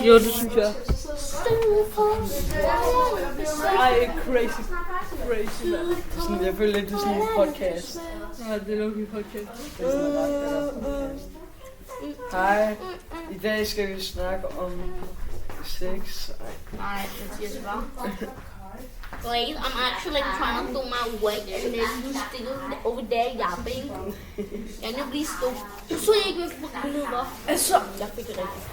Jo, det synes jeg. Ej, crazy. Crazy, mand. Sådan, jeg føler lidt, det er sådan en podcast. Nej, det er nok en podcast. Det er sådan en ret godt podcast. Hej, i dag skal vi snakke om sex. Alright, let's just go. Wait, I'm actually trying to do my weight and then you still over there yapping. Can you please stop? Du så ikke, hvad for minutter. Altså, Jeg fik det rigtigt.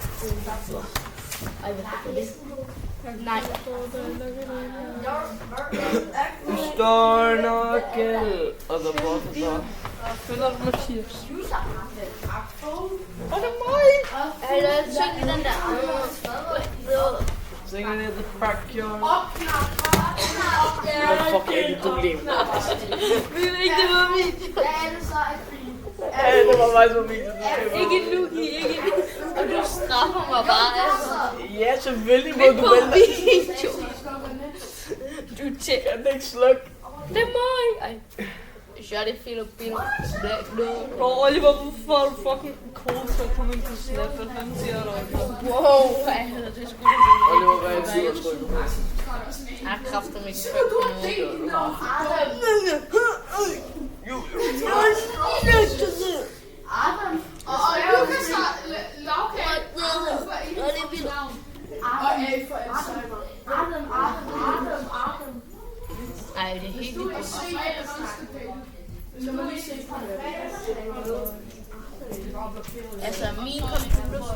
Ej, hvad fik det? Nej. Du står nok og der borte der. følger du Mathias? Og det er mig! Eller syng i den der. Synger det The Backyard. Hvad fuck er det, du lever? Vi ved ikke, det var min. Ja, det var mig som video. Ikke Luki, ikke. Og du straffer mig bare, altså. Ja, selvfølgelig må Ikke du på vælge. video. Du tjekker. Kan den ikke slukke? Det er mig. Ej. Shut it, Filipino. Black no. Bro, Oliver, hvorfor er du fucking cool til at komme ind på Snap? Hvad fanden siger du? Wow, hvad hedder det sgu da? Oliver, hvad er det, du har trykket på? Jeg kræfter mig ikke. Adam. Og Lukas har lavkage. Og det er vildt. Og A for Alzheimer. Adam. Ej, det er helt vildt. Så må vi se på det. Altså, min computer.